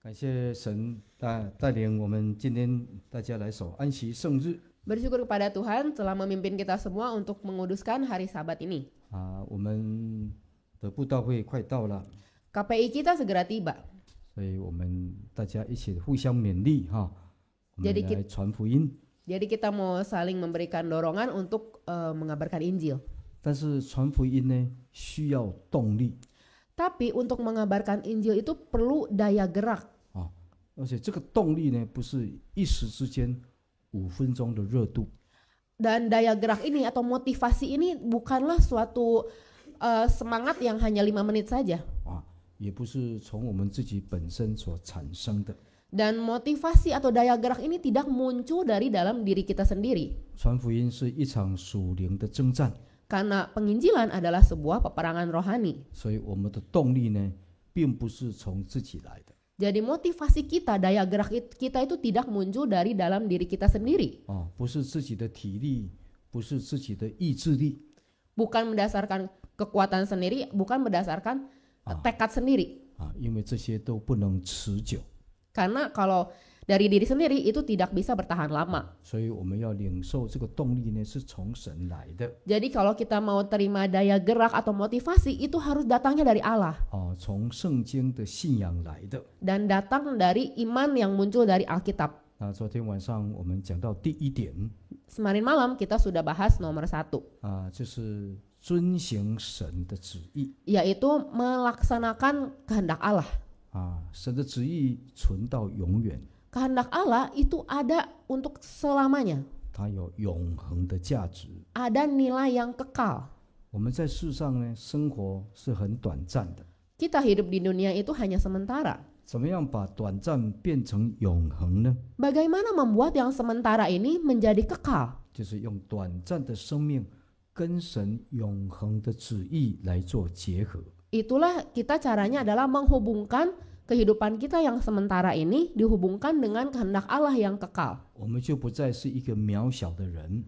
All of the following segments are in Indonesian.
感谢神带领我们今天大家来守安息圣日 Bersyukur kepada Tuhan telah memimpin kita semua untuk menguduskan hari Sabat ini. 我们的布道会快到了， KPI kita segera tiba. 所以我们大家一起互相勉励我们 Jadi 来传福音。 Jadi kita mau saling memberikan dorongan untuk mengabarkan Injil. 但是传福音呢，需要动力 Tapi untuk mengabarkan Injil itu perlu daya gerak. 而且这个动力呢，不是一时之间5分钟的热度， Dan daya gerak ini atau motivasi ini bukanlah suatu semangat yang hanya 5 menit saja. 也不是从我们自己本身所产生的。 Dan motivasi atau daya gerak ini tidak muncul dari dalam diri kita sendiri. 传福音是一场属灵的征战， Karena penginjilan adalah sebuah peperangan rohani. 所以我们的动力呢，并不是从自己来的。 Jadi motivasi kita, daya gerak kita itu tidak muncul dari dalam diri kita sendiri. 不是自己的体力，不是自己的意志力， Bukan berdasarkan kekuatan sendiri, bukan berdasarkan tekad sendiri. 因为这些都不能持久， Karena kalau dari diri sendiri itu tidak bisa bertahan lama. 所以我们要领受这个动力呢，是从神来的。 Jadi kalau kita mau terima daya gerak atau motivasi itu harus datangnya dari Allah 从圣经的信仰来的。 dan datang dari iman yang muncul dari Alkitab. 那昨天晚上我们讲到第1点 Semarin malam kita sudah bahas nomor 1, 就是遵行神的旨意 yaitu melaksanakan kehendak Allah. 神的旨意存到永远， Kehendak Allah itu ada untuk selamanya. 它有永恒的价值。 Ada nilai yang kekal. 我们在世上呢，生活是很短暂的， Kita hidup di dunia itu hanya sementara. 怎么样把短暂变成永恒呢？ Bagaimana membuat yang sementara ini menjadi kekal? 就是用短暂的生命跟神永恒的旨意来做结合。 Itulah kita caranya adalah menghubungkan kehidupan kita yang sementara ini dihubungkan dengan kehendak Allah yang kekal. 我们就不再是一个渺小的人，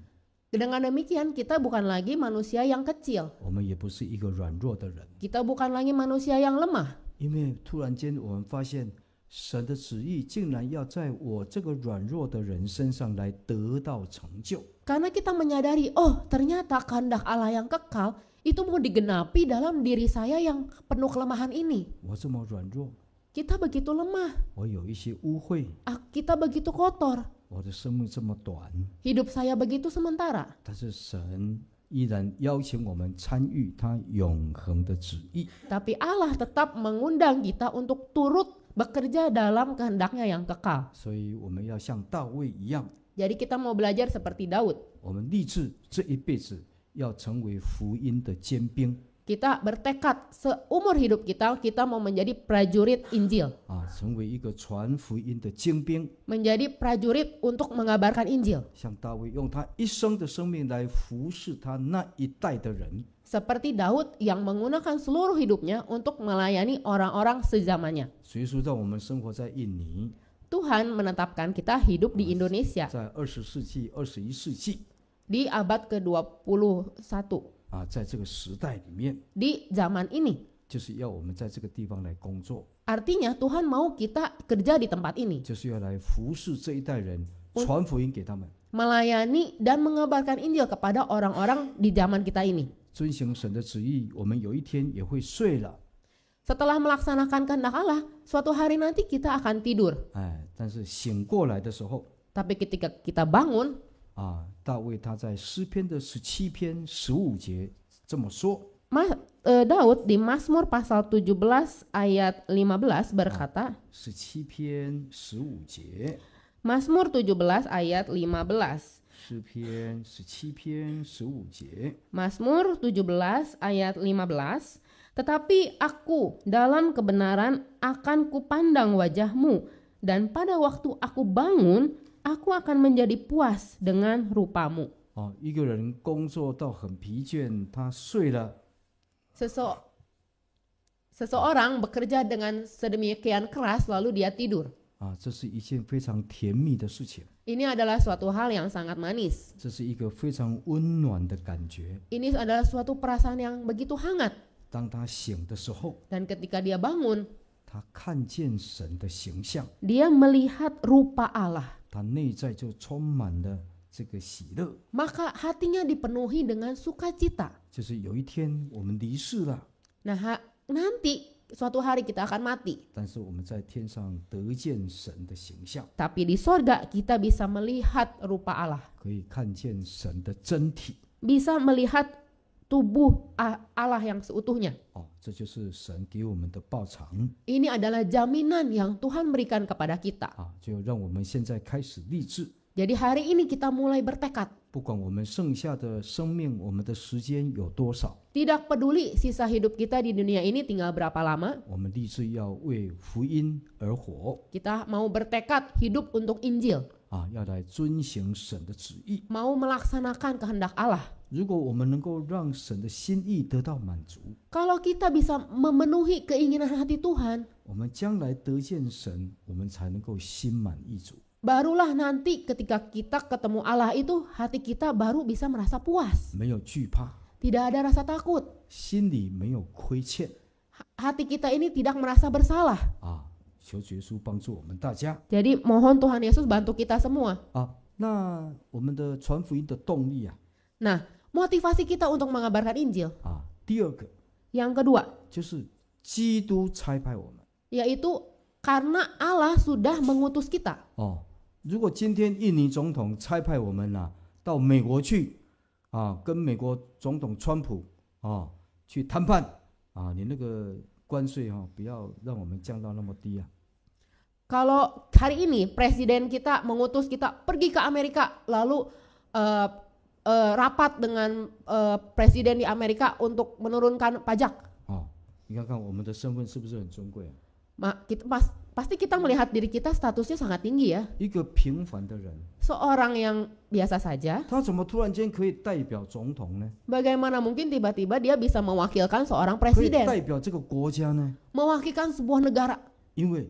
Dengan demikian kita bukan lagi manusia yang kecil. 我们也不是一个软弱的人， Kita bukan lagi manusia yang lemah. 因为突然间我们发现神的旨意竟然要在我这个软弱的人身上来得到成就。 Karena kita menyadari, oh ternyata kehendak Allah yang kekal itu mau digenapi dalam diri saya yang penuh kelemahan ini. 我这么软弱， Kita begitu lemah, 我有一些污秽， kita begitu kotor, 我的生命这么短， hidup saya begitu sementara. 但是神依然邀请我们参与他永恒的旨意。 Tapi Allah tetap mengundang kita untuk turut bekerja dalam kehendaknya yang kekal. 所以我们要像大卫一样， Jadi kita mau belajar seperti Daud. 我们立志这一辈子要成为福音的尖兵 Kita bertekad seumur hidup kita mau menjadi prajurit Injil. 成为一个传福音的精兵， Menjadi prajurit untuk mengabarkan Injil. 像大卫用他一生的生命来服侍他那一代的人。 Seperti Daud yang menggunakan seluruh hidupnya untuk melayani orang-orang sezamannya. 所以说，让我们生活在印尼， Tuhan menetapkan kita hidup di Indonesia 在20世纪、21世纪 di abad ke-21. 在这个时代里面， Di zaman ini. 就是要我们在这个地方来工作， Artinya Tuhan mau kita kerja di tempat ini. 就是要来服侍这一代人，传福音给他们， Melayani dan mengabarkan Injil kepada orang-orang di zaman kita ini. 遵行神的旨意。我们有一天也会睡了， Setelah melaksanakan kehendak Allah, suatu hari nanti kita akan tidur. 但是醒过来的时候， Tapi ketika kita bangun, 大卫他在诗篇的17篇15节这么说。 Daud di Mazmur pasal 17 ayat 15 berkata, 17篇15节， Mazmur 17 ayat 15. 诗篇17篇15节， Mazmur 17 ayat 15. Tetapi aku dalam kebenaran akan kupandang wajahmu, dan pada waktu aku bangun, aku akan menjadi puas dengan rupamu. 一个人工作到很疲倦，他睡了， Seseorang bekerja dengan sedemikian keras lalu dia tidur. 这是一件非常甜蜜的事情， Ini adalah suatu hal yang sangat manis. 这是一个非常温暖的感觉。 Ini adalah suatu perasaan yang begitu hangat. 当他醒的时候， Dan ketika dia bangun, 他看见神的形象， dia melihat rupa Allah, 他内在就充满了这个喜乐。 maka hatinya dipenuhi dengan sukacita. 就是有一天我们离世了， Nah, nanti suatu hari kita akan mati, 但是我们在天上得见神的形象， tapi di sorga kita bisa melihat rupa Allah, 可以看见神的真体。 bisa melihat tubuh Allah yang seutuhnya. 这就是神给我们的报偿。 Ini adalah jaminan yang Tuhan berikan kepada kita. 就让我们现在开始立志， Jadi hari ini kita mulai bertekad. 不管我们剩下的生命，我们的时间有多少， Tidak peduli sisa hidup kita di dunia ini tinggal berapa lama, 我们立志要为福音而活， kita mau bertekad hidup untuk Injil, 要来遵行神的旨意。 mau melaksanakan kehendak Allah. 如果我们能够让神的心意得到满足， Kalau kita bisa memenuhi keinginan hati Tuhan, 我们将来得见神，我们才能够心满意足。 barulah nanti ketika kita ketemu Allah itu hati kita baru bisa merasa puas. 没有惧怕， Tidak ada rasa takut. 心里没有亏欠。 Hati kita ini tidak merasa bersalah. 求主耶稣帮助我们大家。 Jadi mohon Tuhan Yesus bantu kita semua. 那我们的传福音的动力 Nah, motivasi kita untuk mengabarkan Injil. 第二个 Yang kedua, 就是基督差派我们。 yaitu karena Allah sudah mengutus kita. 如果今天印尼总统差派我们到美国去跟美国总统川普去谈判你那个关税不要让我们降到那么低 Kalau hari ini presiden kita mengutus kita pergi ke Amerika lalu rapat dengan presiden di Amerika untuk menurunkan pajak. 你看看我们的身份是不是很尊贵 Pasti kita melihat diri kita statusnya sangat tinggi ya. 一个平凡的人 Seorang yang biasa saja, 他怎么突然间可以代表总统呢？ bagaimana mungkin tiba-tiba dia bisa mewakilkan seorang 可以 presiden, 代表这个国家呢？ mewakilkan sebuah negara. 因为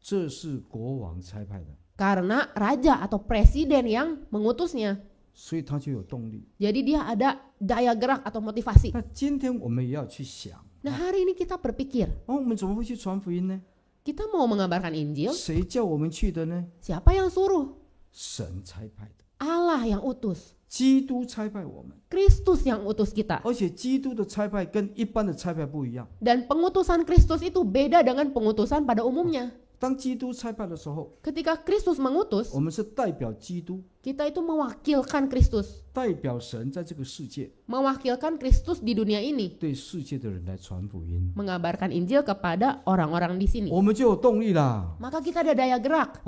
这是国王差派的， Karena raja atau presiden yang mengutusnya. 所以他就有动力。 Jadi dia ada daya gerak atau motivasi. 那今天我们也要去想， Nah hari ini kita berpikir, 我们怎么会去传福音呢？ kita mau mengabarkan Injil, 谁叫我们去的呢？ siapa yang suruh? 神差派的， Allah yang utus, 基督差派我们， Kristus yang utus kita. 而且基督的差派跟一般的差派不一样。 Dan pengutusan Kristus itu beda dengan pengutusan pada umumnya. 当基督差派的时候， Ketika Kristus mengutus, 我们是代表基督， kita itu mewakilkan Kristus, 代表神在这个世界， mewakilkan Kristus di dunia ini, 对世界的人来传福音， mengabarkan Injil kepada orang-orang di sini. 我们就有动力啦。 Maka kita ada daya gerak.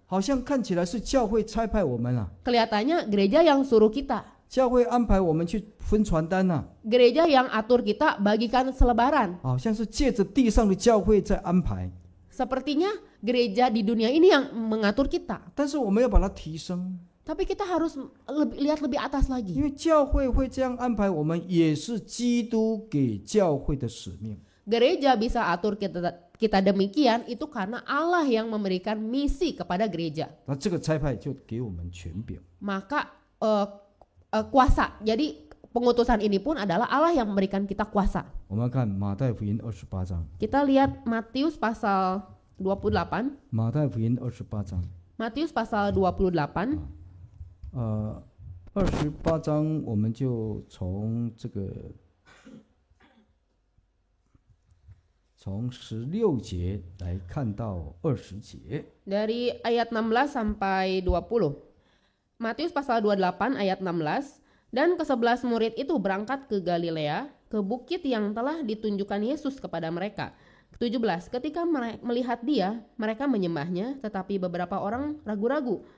好像看起来是教会差派我们Kelihatannya gereja yang suruh kita, 教会安排我们去分传单gereja yang atur kita bagikan selebaran. 好像是借着地上的教会在安排， Sepertinya gereja di dunia ini yang mengatur kita. 但是我们要把它提升， Tapi kita harus lihat lebih atas 因 lagi. 为教会会这样安排我们，也是基督给教会的使命。 Gereja bisa atur kita demikian itu karena Allah yang memberikan misi kepada gereja. 那这个差派就给我们权柄， Maka kuasa. Jadi pengutusan ini pun adalah Allah yang memberikan kita kuasa. 我们要看马太福音28章， Kita lihat Matius pasal 28. 马太福音28章， Matius pasal 28. 28章我们就从16节来看到20节。 Dari ayat 16 sampai 20. Matius pasal 28 ayat 16. Dan ke-11 murid itu berangkat ke Galilea, ke bukit yang telah ditunjukkan Yesus kepada mereka. 17. Ketika melihat dia, mereka menyembahnya, tetapi beberapa orang ragu-ragu.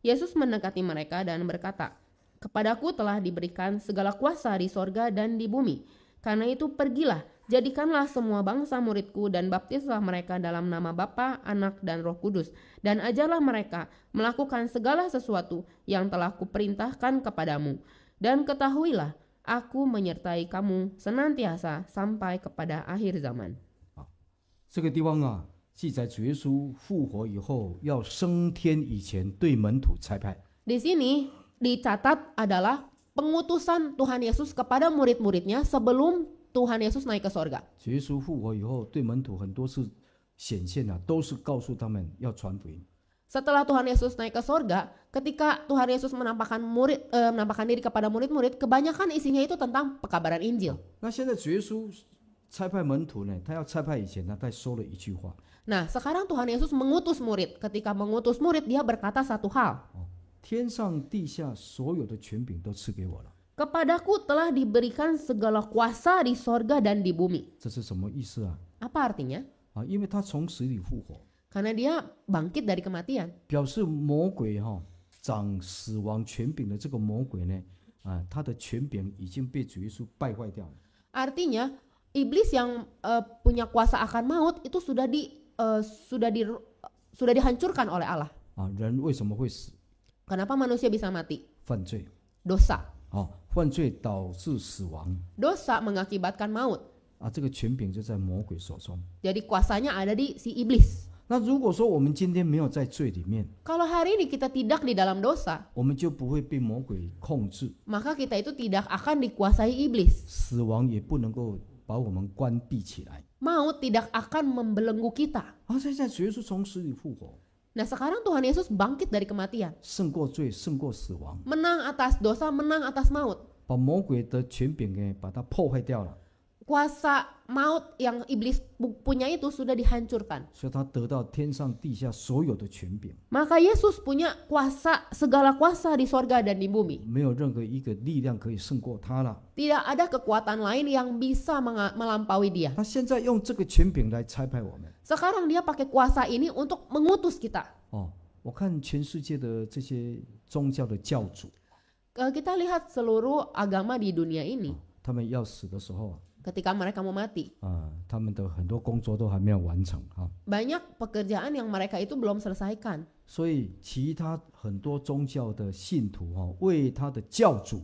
Yesus mendekati mereka dan berkata, "Kepadaku telah diberikan segala kuasa di sorga dan di bumi. Karena itu pergilah, jadikanlah semua bangsa muridku dan baptislah mereka dalam nama Bapa, Anak, dan Roh Kudus. Dan ajarlah mereka melakukan segala sesuatu yang telah kuperintahkan kepadamu. Dan ketahuilah, aku menyertai kamu senantiasa sampai kepada akhir zaman." 这个地方记载主耶稣复活以后要升天以前对门徒差派。 Di sini dicatat adalah pengutusan Tuhan Yesus kepada murid-muridnya sebelum Tuhan Yesus naik ke sorga. 主耶稣复活以后对门徒很多次显现啊，都是告诉他们要传福音。 Setelah Tuhan Yesus naik ke sorga, ketika Tuhan Yesus menampakkan diri kepada murid-murid, kebanyakan isinya itu tentang pekabaran Injil. 那现在主耶稣差派门徒呢，他要差派以前呢，他说了一句话： Nah, sekarang Tuhan Yesus mengutus murid. Ketika mengutus murid, dia berkata satu hal. 天上地下所有的权柄都赐给我了。 Kepadaku telah diberikan segala kuasa di sorga dan di bumi. 这是什么意思啊？ Apa artinya? 因为他从死里复活， Karena dia bangkit dari kematian. 表示魔鬼掌死亡权柄的这个魔鬼呢，他的权柄已经被主耶稣败坏掉了。 Artinya, iblis yang punya kuasa akan maut itu sudah dihancurkan oleh Allah. 人为什么会死？ Kenapa manusia bisa mati? 犯罪。 Dosa. 犯罪导致死亡。 Dosa mengakibatkan maut. 这个权柄就在魔鬼手中。 Jadi kuasanya ada di si iblis. 那如果说我们今天没有在罪里面， Kalau hari ini kita tidak di dalam dosa, 我们就不会被魔鬼控制， maka kita itu tidak akan dikuasai iblis. 死亡也不能够把我们关闭起来。 Maut tidak akan membelenggu kita. 现在主耶稣从死里复活， Nah, sekarang Tuhan Yesus bangkit dari kematian. 胜过罪，胜过死亡， Menang atas dosa, menang atas maut. 把魔鬼的权柄呢，把它破坏掉了， Kuasa maut yang iblis punya itu sudah dihancurkan. 所以他得到天上地下所有的权柄， Maka Yesus punya kuasa, segala kuasa di sorga dan di bumi. 没有任何一个力量可以胜过他了。 Tidak ada kekuatan lain yang bisa melampaui dia. 他现在用这个权柄来差派我们。 Sekarang dia pakai kuasa ini untuk mengutus kita. 我看全世界的这些宗教的教主， Kita lihat seluruh agama di dunia ini. 他们要死的时候 Ketika mereka mau mati, 他们的很多工作都还没有完成banyak pekerjaan yang mereka itu belum selesaikan. 所以其他很多宗教的信徒为他的教主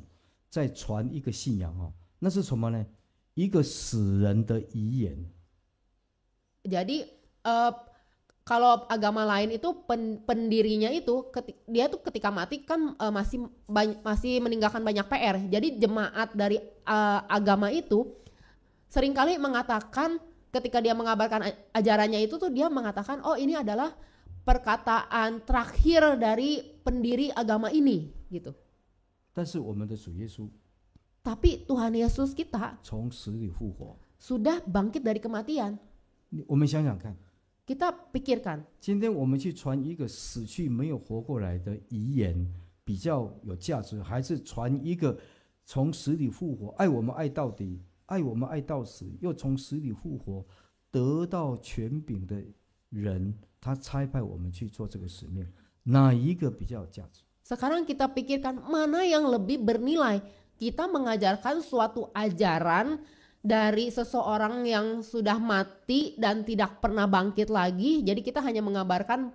在传一个信仰那是什么呢？一个死人的遗言。 Jadi kalau agama lain itu pendirinya itu dia tuh ketika mati kan masih meninggalkan banyak PR. Jadi jemaat dari agama itu seringkali mengatakan ketika dia mengabarkan ajarannya itu tuh dia mengatakan, oh ini adalah perkataan terakhir dari pendiri agama ini gitu. 但是我们的主耶稣 Tapi Tuhan Yesus kita 从死里复活， sudah bangkit dari kematian. 我们想想看， Kita pikirkan, 今天我们去传一个死去没有活过来的遗言，比较有价值，还是传一个从死里复活、爱我们爱到底、爱我们爱到死，又从死里复活、得到权柄的人，他差派我们去做这个使命，哪一个比较有价值？ sekarang kita pikirkan mana yang lebih bernilai. Kita mengajarkan suatu ajaran dari seseorang yang sudah mati dan tidak pernah bangkit lagi. Jadi kita hanya mengabarkan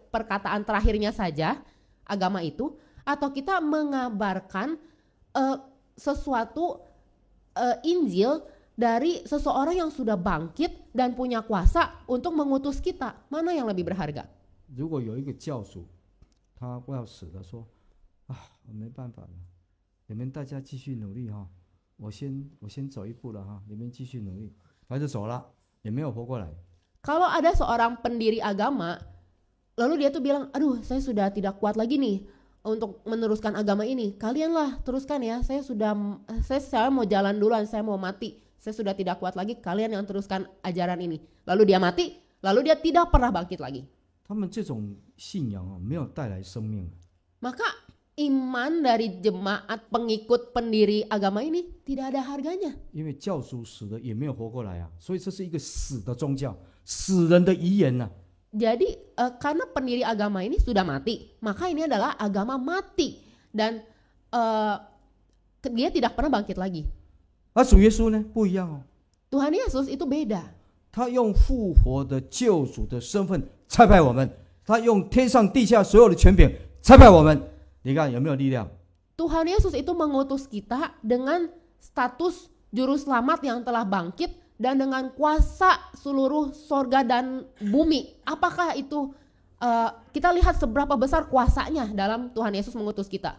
perkataan terakhirnya saja agama itu, atau kita mengabarkan sesuatu Injil dari seseorang yang sudah bangkit dan punya kuasa untuk mengutus kita. Mana yang lebih berharga? 如果有一个教主，他快要死了，说我没办法了，你们大家继续努力我先走一步了你们继续努力，他就走了，也没有活过来。 Kalau ada seorang pendiri agama, lalu dia tuh bilang, aduh saya sudah tidak kuat lagi nih untuk meneruskan agama ini. Kalianlah teruskan ya, saya mau jalan duluan, saya mau mati. Saya sudah tidak kuat lagi, kalian yang teruskan ajaran ini. Lalu dia mati, lalu dia tidak pernah bangkit lagi. 他们这种信仰没有带来生命。 Maka iman dari jemaat pengikut pendiri agama ini tidak ada harganya. 因为教主死了也没有活过来所以这是一个死的宗教，死人的遗言Jadi karena pendiri agama ini sudah mati, maka ini adalah agama mati dan dia tidak pernah bangkit lagi. 主耶稣呢不一样Tuhan Yesus itu beda. 他用复活的救主的身份差派我们，他用天上地下所有的权柄差派我们。你看有没有力量？ Tuhan Yesus itu mengutus kita dengan status juru selamat yang telah bangkit dan dengan kuasa seluruh sorga dan bumi. Apakah itu kita lihat seberapa besar kuasanya dalam Tuhan Yesus mengutus kita.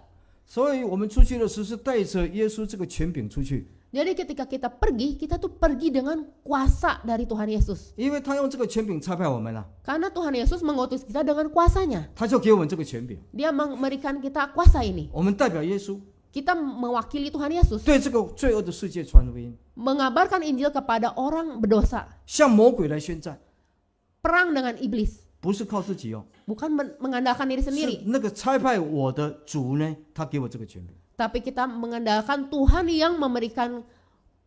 所以我们出去的时候是带着耶稣这个权柄出去。Jadi ketika kita pergi, kita tuh pergi dengan kuasa dari Tuhan Yesus. 因为他用这个权柄差派我们了， Karena Tuhan Yesus mengutus kita dengan kuasanya. 他就给我们这个权柄， Dia memberikan kita kuasa ini. 我们代表耶稣 Kita mewakili Tuhan Yesus. 对这个罪恶的世界传福音， Mengabarkan Injil kepada orang berdosa. 向魔鬼来宣战， Perang dengan iblis. 不是靠自己哦， Bukan mengandalkan diri 是 sendiri. 那个差派我的主呢，他给我这个权柄。 Tapi kita mengandalkan Tuhan yang memberikan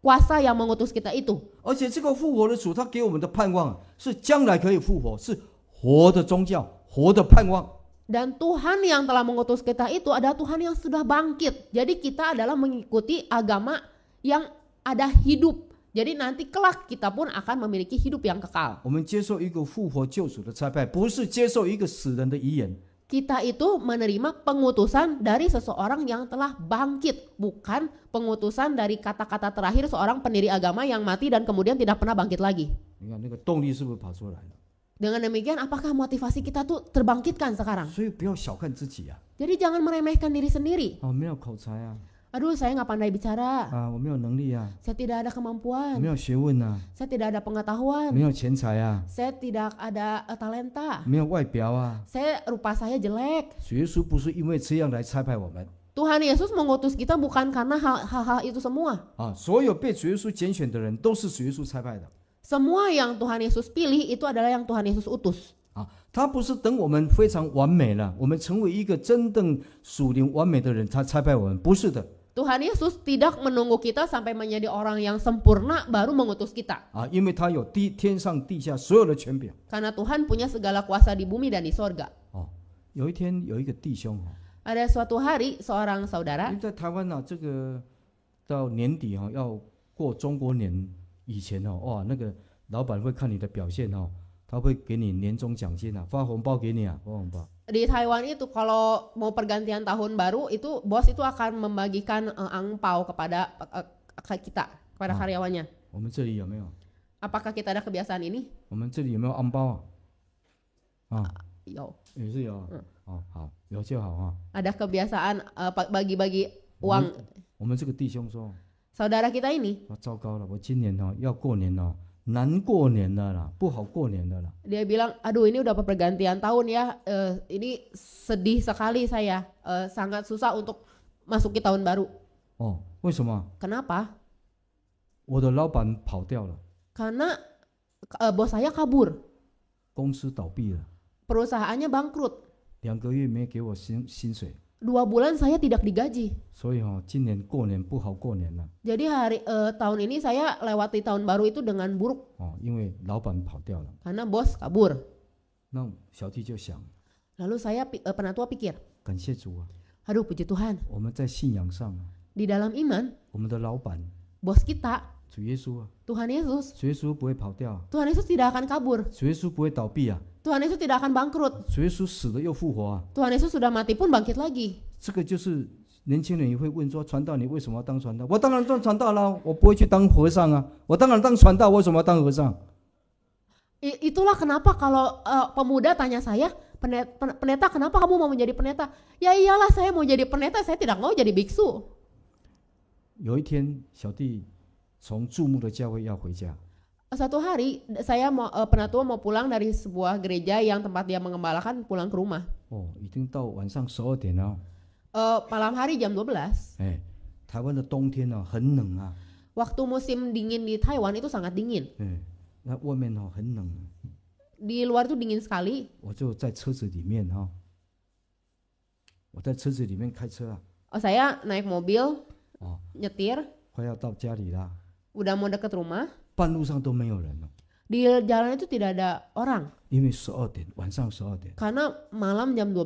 kuasa yang mengutus kita itu. 而且这个复活的主，他给我们的盼望是将来可以复活，是活的宗教，活的盼望。 Dan Tuhan yang telah mengutus kita itu adalah Tuhan yang sudah bangkit. Jadi kita adalah mengikuti agama yang ada hidup. Jadi nanti kelak kita pun akan memiliki hidup yang kekal. 我们接受一个复活救主的差派，不是接受一个死人的遗言。 Kita itu menerima pengutusan dari seseorang yang telah bangkit, bukan pengutusan dari kata-kata terakhir seorang pendiri agama yang mati dan kemudian tidak pernah bangkit lagi. 你看那个动力是不是跑出来了？ Dengan demikian, apakah motivasi kita tuh terbangkitkan sekarang? 所以不要小看自己啊！ Jadi jangan meremehkan diri sendiri. 哦，没有口才啊， Aduh, saya nggak pandai bicara. 啊，我没有能力啊， Saya tidak ada 没 kemampuan. 有学问啊， Saya tidak ada pengetahuan. 没有钱财啊， Saya tidak ada talenta. 没有外表啊。 Rupa saya jelek. 主耶稣不是因为这样来差派我们 Tuhan Yesus mengutus kita bukan karena hal-hal itu semua. 啊，所有被主耶稣拣选的人都是主耶稣差派的 Semua yang Tuhan Yesus pilih itu adalah yang Tuhan Yesus utus. 啊。他不是等我们非常完美了，我们成为一个真正属灵完美的人，他差派我们，不是的 Tuhan Yesus tidak menunggu kita sampai menjadi orang yang sempurna baru mengutus kita. 啊，因为他有天上地下所有的权柄 Karena Tuhan punya segala kuasa di bumi dan di sorga. 哦。有一天有一个弟兄哦， Ada suatu hari seorang 因 saudara 为在台湾呢、这个到年底哈、要过中国年以前哦，哇，那个老板会看你的表现哦，他会给你年终奖金啊，发红包给你啊，发红包。 di Taiwan itu kalau mau pergantian tahun baru itu bos itu akan membagikan angpau kepada kita, kepada karyawannya. 我们这里有没有？ Apakah kita ada kebiasaan ini? 我们这里有没有红包啊？啊， Yo. 也是有。哦，好，有就好啊。 Ada kebiasaan bagi-bagi uang. 我们这个弟兄说， Saudara kita ini 啊，糟糕了，我今年哦要过年哦，难过年了啦，不好过年了啦。 dia bilang, aduh ini udah pergantian tahun ya, ini sedih sekali saya, sangat susah untuk masuki tahun baru. 哦，为什么？ Kenapa? 我的老板跑掉了， Karena bos saya kabur, 公司倒闭了， perusahaannya bangkrut, 2个月没给我薪水， 2 bulan saya tidak digaji. 所以哦，今年过年不好过年了 Jadi tahun ini saya lewati tahun baru itu dengan buruk 哦，因为老板跑掉了。 karena bos kabur. 那小弟就想， Lalu saya penatua pikir, 感谢主啊， aduh puji Tuhan, 我们在信仰上啊， di dalam iman 我们的老板 bos kita 主耶稣啊， Tuhan Yesus, 主耶稣不会跑掉啊， Tuhan Yesus tidak akan kabur, 主耶稣不会倒闭啊， Tuhan Yesus tidak akan bangkrut, 主耶稣死了又复活啊。 Tuhan Yesus sudah mati pun bangkit lagi. 这个就是年轻人也会问说，传道你为什么要当传道？我当然当传道啦，我不会去当和尚啊，我当然当传道，为什么要当和尚？ Itulah kenapa kalau pemuda tanya saya, pendeta kenapa kamu mau menjadi pendeta? Ya iyalah saya mau jadi pendeta, saya tidak mau jadi biksu. 有一天，小弟从注目的教会要回家， Suatu hari saya penatua mau pulang dari sebuah gereja yang tempat dia mengembalakan, pulang ke rumah. 哦，已经到晚上12点了。 Malam hari jam 12. 哎，台湾的冬天哦很冷啊， Waktu musim dingin di Taiwan itu sangat dingin. 哎，那外面哦很冷， Di luar itu dingin sekali. 我就在车子里面哈、我在车子里面开车啊， Saya naik mobil, 哦， nyetir, 快要到家里啦， udah mau deket rumah. 半路上都没有人哦， Di jalan itu tidak ada orang 因为12点，晚上12点 karena malam jam 12.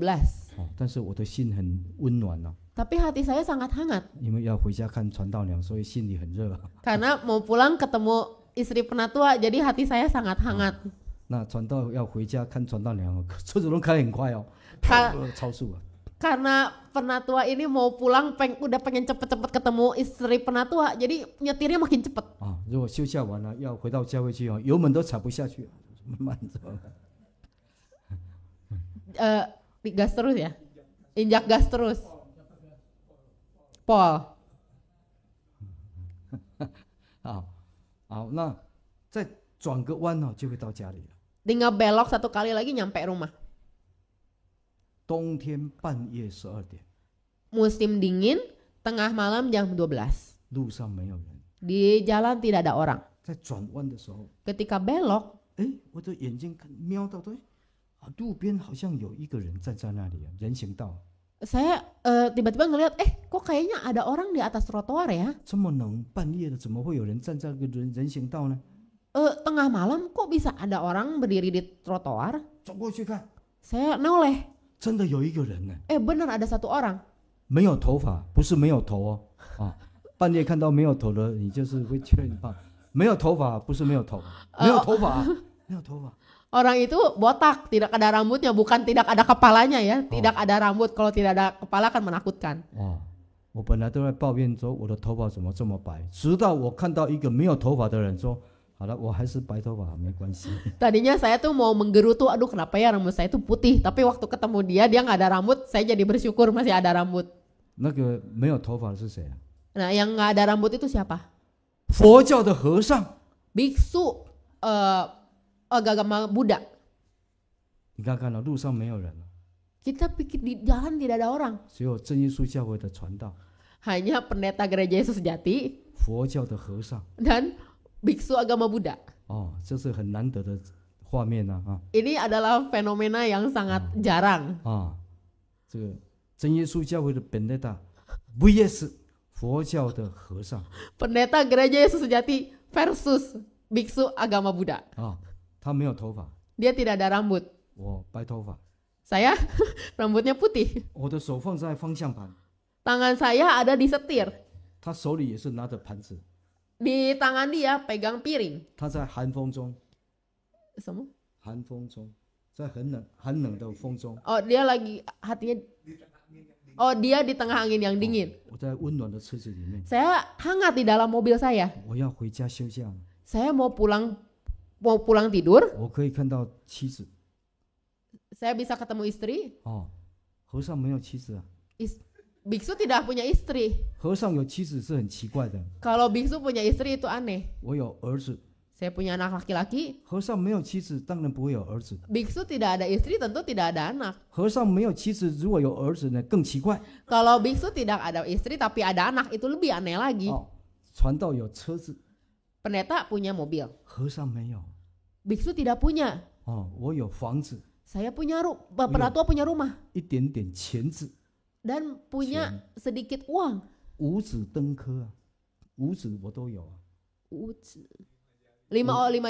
哦，但是我的心很温暖哦。 Tapi hati saya sangat hangat 因为要回家看传道娘，所以心里很热。 karena mau pulang ketemu istri penatua, jadi hati saya sangat hangat. 那传道要回家看传道娘哦，车子都开很快哦，超速啊！ Karena penatua ini mau pulang udah pengen cepet-cepet ketemu istri penatua, jadi nyetirnya makin cepet. 啊，如果休假完了要回到教会去哦，油门都踩不下去，慢走。 Gas terus ya, injak gas terus. Pol. 啊，好，那再转个弯就会到家里了。 Tinggal belok 1 kali lagi nyampe rumah. 冬天半夜12点， Musim dingin, tengah malam jam 12. 路上没有人， Di jalan tidak ada orang. 在转弯的时候， Ketika belok, 我的眼睛瞄到路边好像有一个人站在那里人行道。 saya tiba-tiba ngelihat, kok kayaknya ada orang di atas trotoar ya? 这么冷，半夜的怎么会有人站在个人行道呢？ Tengah malam kok bisa ada orang berdiri di trotoar? 走过去看， Saya noleh. 真的有一个人呢， Benar ada 1 orang. 没有头发，不是没有头半夜看到没有头的，你就是会确认没有头发，不是没有头，没有头发，没有头发。 Orang itu botak, tidak ada rambutnya, bukan tidak ada kepalanya ya, tidak ada rambut. Kalau tidak ada kepala kan menakutkan. 我本来都在抱怨说我的头发怎么这么白，直到我看到一个没有头发的人说，好了，我还是白头发没关系。 Tadinya saya tuh mau menggerutu, aduh kenapa ya rambut saya tuh putih. Tapi waktu ketemu dia nggak ada rambut, saya jadi bersyukur masih ada rambut. 那个没有头发的是谁啊？ Nah yang nggak ada rambut itu siapa? 佛教的和尚。 Biksu agama Buddha. 你看看路上没有人了， Kita pikir di jalan tidak ada orang. 只有真耶稣教会的传道， Hanya pendeta gereja Yesus Sejati 佛教的和尚。 dan biksu agama Buddha. 这是很难得的画面啊！ Ini adalah fenomena yang sangat jarang. 这个真耶稣教会的本内大 vs 佛教的和尚 Pendeta gereja Yesus Sejati versus biksu agama Buddha. 他没有头发， Dia tidak ada rambut. 我白头发， Saya rambutnya putih. 我的手放在方向盘， Tangan saya ada di setir. 他手里也是拿着盘子， Di tangan dia pegang piring. 他在寒风中， Semua? 寒风中，在很冷的风中， Dia lagi hatinya. Dia di tengah angin yang dingin. 我在温暖的车子里面， Saya hangat di dalam mobil saya. 我要回家休假了， Saya mau pulang tidur. 我可以看到妻子。 Saya bisa ketemu istri. 和尚没有妻子啊， Biksu tidak punya istri. 和尚有妻子是很奇怪的。 Kalau biksu punya istri itu aneh. 我有儿子， Saya punya anak laki-laki. 和尚没有妻子，当然不会有儿子。 Biksu tidak ada istri, tentu tidak ada anak. 和尚没有妻子，如果有儿子呢，更奇怪。 Kalau biksu tidak ada istri tapi ada anak, itu lebih aneh lagi. 传道有车子， Pendeta punya mobil. 和尚没有。 Biksu tidak punya. 我有房子， Saya punya penatua punya rumah 一点点钱子， dan punya sedikit uang. 五子登科五子我都有5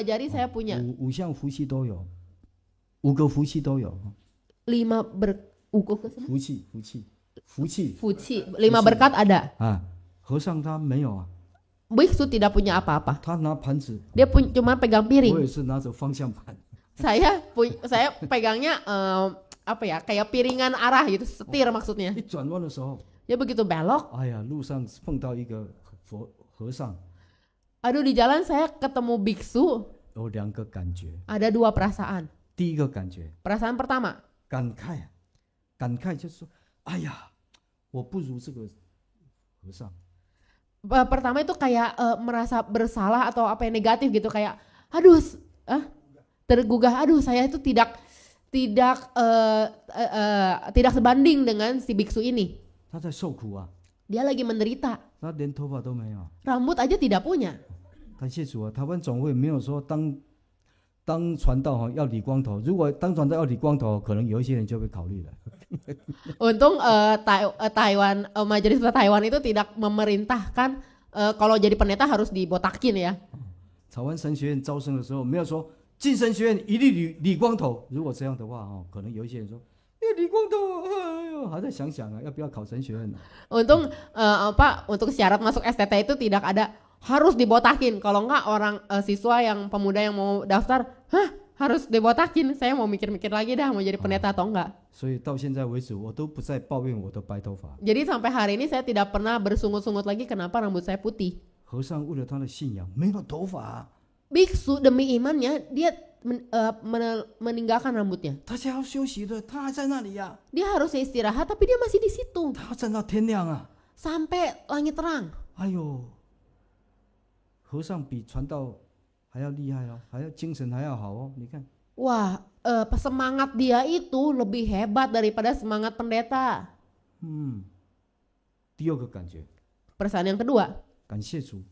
jari saya punya. 五项福气都有，5个福气都有。 5 berkat ada. 和尚他没有啊， Biksu tidak punya apa-apa. 他拿盘子， Dia cuma pegang 我 piring. 也是拿着方向盘。 Saya pegangnya kayak piringan arah gitu, setir maksudnya. 一转弯的时候， Dia begitu belok, 哎呀，路上碰到一个和尚， aduh di jalan saya ketemu biksu. 有2个感觉。 Ada 2 perasaan. 第一个感觉， Perasaan pertama, 感慨，感慨就是说，哎呀，我不如这个和尚。 pertama itu kayak merasa bersalah atau apa yang negatif gitu, kayak aduh tergugah, aduh saya itu tidak sebanding dengan si biksu ini. 他在受苦啊， Dia lagi menderita, 他连头发都没有。 rambut aja tidak punya. 感谢主啊，台湾总会没有说当传道要理光头，如果当传道要理光头，可能有一些人就会考虑了。 Untung Taiwan, Majelis Taiwan itu tidak memerintahkan kalau jadi pendeta harus dibotakin ya. 台湾神学院招生的时候没有说进神学院一律理光头，如果这样的话可能有一些人说，理光头，还在想要不要考神学院。 Untung untuk syarat masuk STT itu tidak ada harus dibotakin. Kalau enggak orang siswa yang pemuda yang mau daftar, harus dibotakin. Saya mau mikir-mikir lagi dah mau jadi pendeta atau enggak. 所以到现在为止，我都不再抱怨我的白头发。 Jadi sampai hari ini saya tidak pernah bersungut-sungut lagi kenapa rambut saya putih. 和尚为了他的信仰没有头发， Biksu demi imannya dia meninggalkan rambutnya. 他想要休息的，他还在那里呀。 Dia harusnya istirahat tapi dia masih di situ 他要站到天亮啊！ sampai langit terang. 哎呦，和尚比传道还要厉害哦，还要精神还要好哦。你看， Wah, semangat dia itu lebih hebat daripada semangat pendeta. 第二个感觉， Perasaan yang kedua, 感谢主。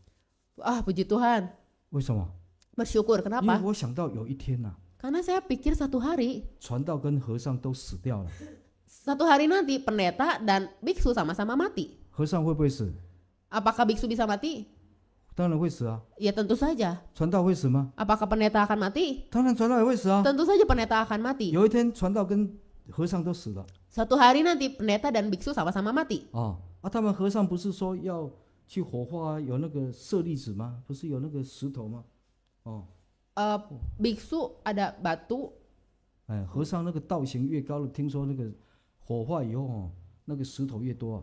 puji Tuhan, 为什么？ bersyukur. 因为 Kenapa? 我想到有一天呐、 Karena saya pikir satu hari 传道跟和尚都死掉了， nanti pendeta dan biksu sama-sama mati. 和尚会不会死？ Apakah biksu bisa mati? 当然会死啊。 Ya tentu saja. 传道会死吗？ Apakah pendeta akan mati? 当然传道也会死啊。 Tentu saja pendeta akan mati. 有一天传道跟和尚都死了 Suatu hari nanti pendeta dan biksu sama-sama mati. 他们和尚不是说要去火化啊，有那个舍利子吗？不是有那个石头吗？ Biksu ada batu, 和尚那个道行越高了，听说那个火化以后那个石头越多啊，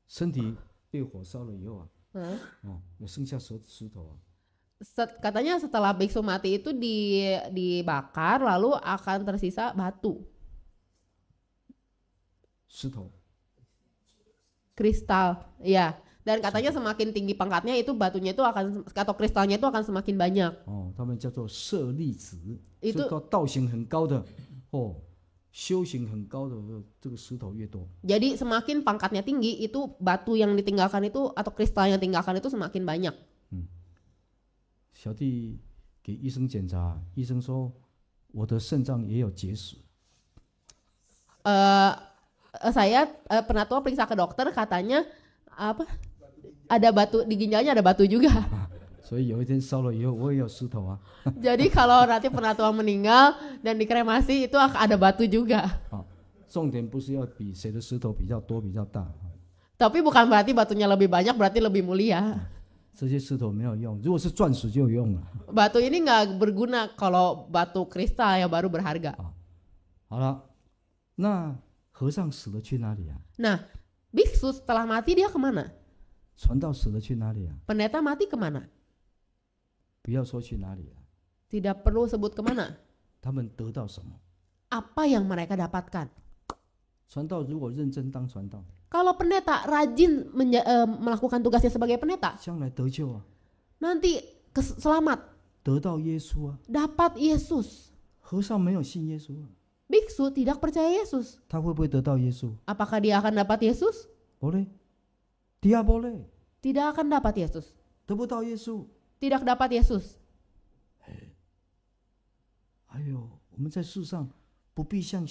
身体被火烧了以后有剩下石头啊。 katanya setelah biksu mati itu dibakar lalu akan tersisa batu, 石头 kristal, ya. Dan katanya semakin tinggi pangkatnya itu batunya itu akan atau kristalnya itu akan semakin banyak. 他们叫做舍利子， Itu 这个道行很高的修行很高的这个石头越多。 jadi semakin pangkatnya tinggi itu batu yang ditinggalkan itu atau kristal yang ditinggalkan itu semakin banyak. 小弟给医生检查，医生说我的肾脏也有结石。 Saya pernah tua periksa ke dokter, katanya ada batu di ginjalnya, ada batu juga. 所以有一天烧了以后，我也有石头啊。 Jadi kalau nanti penatua meninggal dan dikremasi itu akan ada batu juga. 重点不是要比谁的石头比较多比较大， Tapi bukan berarti batunya lebih banyak berarti lebih mulia. 这些石头没有用，如果是钻石就有用了。 Batu ini nggak berguna, kalau batu kristal ya baru berharga. 好了，那和尚死了去哪里啊？ Nah, biksu setelah mati dia kemana? 传道死了去哪里啊？ Pendeta mati kemana? 不要说去哪里啊， Tidak perlu sebut kemana. 他们得到什么？ Apa yang mereka dapatkan? 传道如果认真当传道， Kalau pendeta rajin melakukan tugasnya sebagai pendeta, 将来得救啊， nanti selamat, 得到耶稣啊。 dapat Yesus. 和尚没有信耶稣啊， Biksu tidak percaya Yesus. 他会不会得到耶稣？ Apakah dia akan dapat Yesus? 不嘞，第二波嘞， Tidak akan dapat Yesus. 得不到耶稣。 Tidak dapat Yesus. 哎呦，我们在世上不必像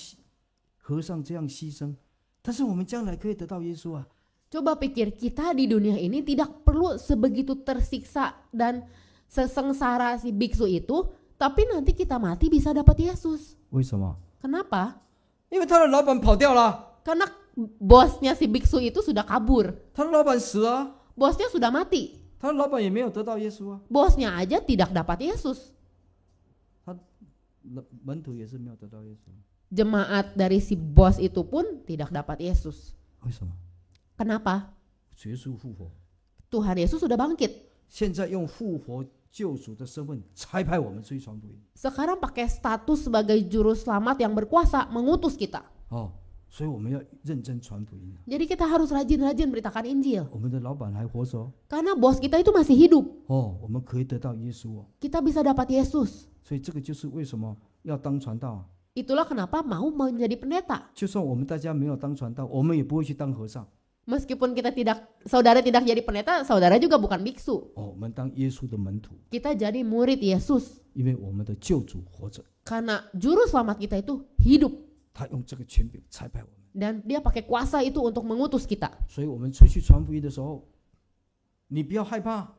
和尚这样牺牲，但是我们将来可以得到耶稣啊。 Coba pikir, kita di dunia ini tidak perlu sebegitu tersiksa dan sesengsara si biksu itu, tapi nanti kita mati bisa dapat Yesus. 为什么？ Kenapa? 因为他的老板跑掉了， Karena bosnya si biksu itu sudah kabur. 他的老板死了， Bosnya sudah mati. 他的老板也没有得到耶稣啊， Bosnya aja tidak dapat Yesus. 他门徒也是没有得到耶稣。 Jemaat dari si bos itu pun tidak dapat Yesus. 为什么？ Kenapa? 耶稣复活， Tuhan Yesus sudah bangkit. 现在用复活救主的身份差派我们出去传福音。 Sekarang pakai status sebagai juru selamat yang berkuasa mengutus kita. 所以我们要认真传福音。 Jadi kita harus rajin-rajin beritakan Injil. 我们的老板还活着哦， Karena bos kita itu masih hidup. 我们可以得到耶稣哦。 Kita bisa dapat Yesus. 所以这个就是为什么要当传道啊。 Itulah kenapa mau menjadi pendeta. 就算我们大家没有当传道，我们也不会去当和尚。 Meskipun saudara tidak jadi pendeta, saudara juga bukan biksu. 我们当耶稣的门徒， Kita jadi murid Yesus. 因为我们的救主活着， Karena juru selamat kita itu hidup. 他用这个权柄差派我们。 Dan dia pakai kuasa itu untuk mengutus kita. 所以我们出去传福音的时候，你不要害怕，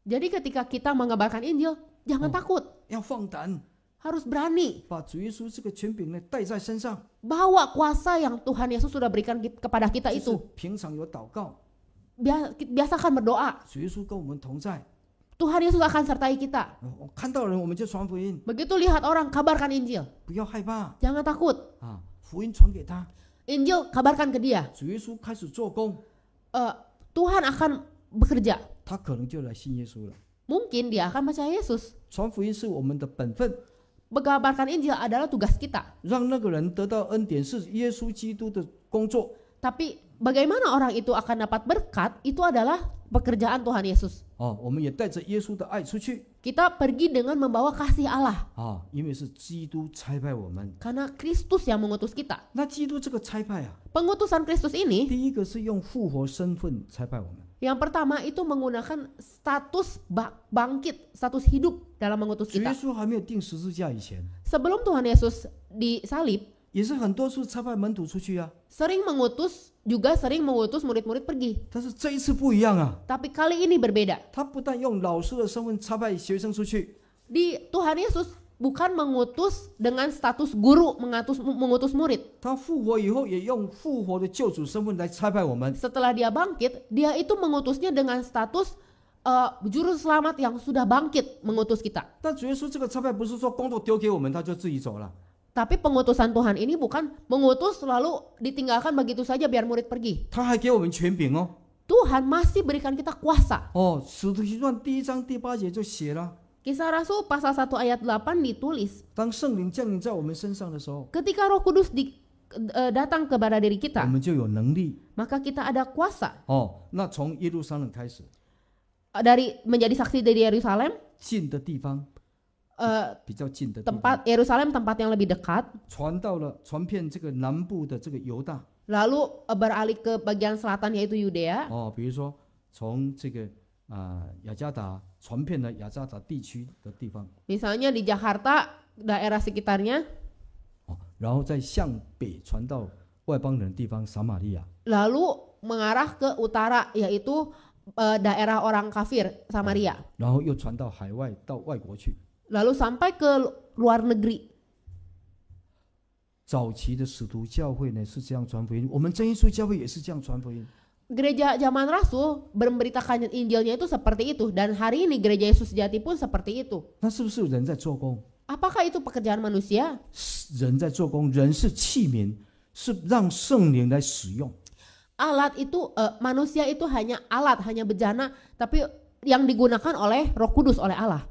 Jadi ketika kita mengabarkan Injil, jangan takut. 要放胆， Harus berani. 把主耶稣这个权柄呢带在身上。 Bawa kuasa yang Tuhan Yesus sudah berikan kepada kita 就是 itu. 平常有祷告， Biasakan berdoa. 主耶稣跟我们同在。 Tuhan Yesus akan sertai kita. 看到人我们就传福音， Begitu lihat orang, kabarkan Injil. 不要害怕 Jangan takut. 福音传给他， Injil kabarkan ke dia. 主耶稣开始做工， Tuhan akan bekerja. 他可能就来信耶稣了。 Mungkin dia akan percaya Yesus. 传福音是我们的本分， Mengabarkan Injil adalah tugas kita. 让那个人得到恩典是耶稣基督的工作。Tapi bagaimana orang itu akan dapat berkat, itu adalah pekerjaan Tuhan Yesus. 我们也带着耶稣的爱出去 Kita pergi dengan membawa kasih Allah. 因为是基督差派我们。 Karena Kristus yang mengutus kita. 那基督这个差派 Pengutusan Kristus ini, 第一个是用复活身份差派我们。 yang pertama itu menggunakan status bangkit, status hidup dalam mengutus 主耶 kita. 稣还没有钉十字架以前， Sebelum Tuhan Yesus disalib, 也是很多次差派门徒出去sering mengutus murid-murid pergi. 但是这一次不一样 Tapi kali ini berbeda. 他不但用老师的身份差派学生出去， Di Tuhan Yesus bukan mengutus dengan status guru mengutus murid. 他复活以后也用复活的救主身份来差派我们。 Setelah dia bangkit, dia itu mengutusnya dengan status juru selamat yang sudah bangkit mengutus kita. 但主耶稣这个差派不是说工作丢给我们他就自己走了， Tapi pengutusan Tuhan ini bukan mengutus lalu ditinggalkan begitu saja biar murid pergi. 他还给我们权柄 Tuhan masih berikan kita kuasa. 使徒行传第1章第8节就写了， Kisah Rasul pasal 1 ayat 8 ditulis, 当圣灵降临在我们身上的时候， ketika Roh Kudus datang kepada diri 我 kita, 们就有能力 maka kita ada kuasa 那从耶路撒冷开始， dari menjadi saksi dari Yerusalem, 近的地方，比较近的地方， tempat Yerusalem tempat yang lebih dekat, 传遍这个南部的这个犹大 lalu beralih ke bagian selatan yaitu Yudea, 比如说从这个雅加达传遍了雅加达地区的地方， misalnya di Jakarta daerah sekitarnya, 然后再向北传到外邦人的地方撒玛利亚， lalu mengarah ke utara yaitu daerah orang kafir Samaria, 然后又传到海外到外国去。 lalu sampai ke luar negeri. 早期的使徒教会呢是这样传福音，我们真耶稣教会也是这样传福音。 Gereja zaman Rasul memberitakan Injilnya itu seperti itu, dan hari ini gereja Yesus sejati pun seperti itu. 那是不是有人在做工？ Apakah itu pekerjaan manusia? 人在做工，人是器皿，是让圣灵来使用。 Alat itu manusia itu hanya alat, hanya bejana, tapi yang digunakan oleh Roh Kudus, oleh Allah.